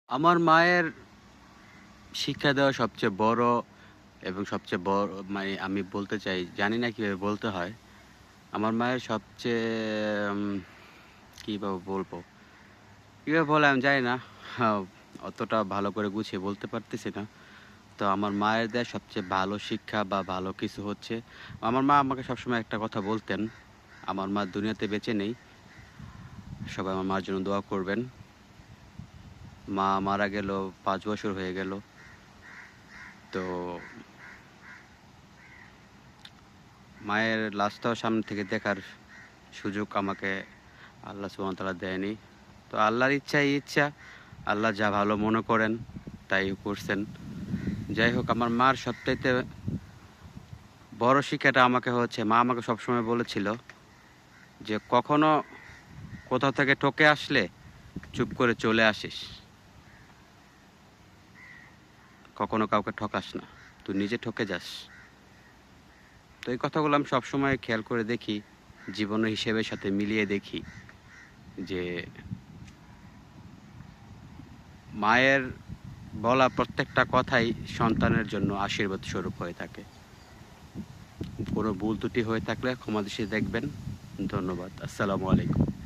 আমার মায়ের শিক্ষা দেওয়া সবচেয়ে বড় এবং সবচেয়ে বড় মানে আমি বলতে চাই, জানি না কিভাবে বলতে হয়। আমার মায়ের সবচেয়ে কিভাবে বলবো? কিভাবে বলে আমি জানি না। হাও অতটা ভালো করে গুছিয়ে বলতে পারতেছি না। তো আমার মায়ের দেয়া সবচেয়ে ভালো শিক্ষা বা ভালো কিছু হচ্ছে, আমার মা আমাকে সবসময় একটা কথা বলতেন, আমার মা দুনিয়াতে বেঁচে নেই। সবাই আমার মার জন্য দোয়া করবেন। মা মারা গেল ৫ বছর হয়ে গেল। তো মায়ের লাশটাও সামনে থেকে দেখার সুযোগ আমাকে আল্লাহ সুবহানাহু ওয়া তাআলা দেয়নি। তো আল্লাহর ইচ্ছাই ইচ্ছা। আল্লাহ যা ভালো মনে করেন তাই করছেন। যাই হোক, আমার মার সবচাইতে বড় শিক্ষাটা আমাকে হচ্ছে, মা আমাকে সবসময় বলেছিল যে, "কখনো কোথাও থেকে ঠকে আসলে চুপ করে চলে আসিস। কখনো কাউকে ঠকাস না। তুই নিজে ঠকে যাস।" তো এই কথাগুলো আমি সবসময় খেয়াল করে দেখি, জীবনের হিসেবের সাথে মিলিয়ে দেখি যে মায়ের বলা প্রত্যেকটা কথাই সন্তানের জন্য আশীর্বাদ স্বরূপ হয়ে থাকে। কোনো ভুল ত্রুটি হয়ে থাকলে ক্ষমা দৃষ্টিতে দেখবেন। ধন্যবাদ। আসসালামু আলাইকুম।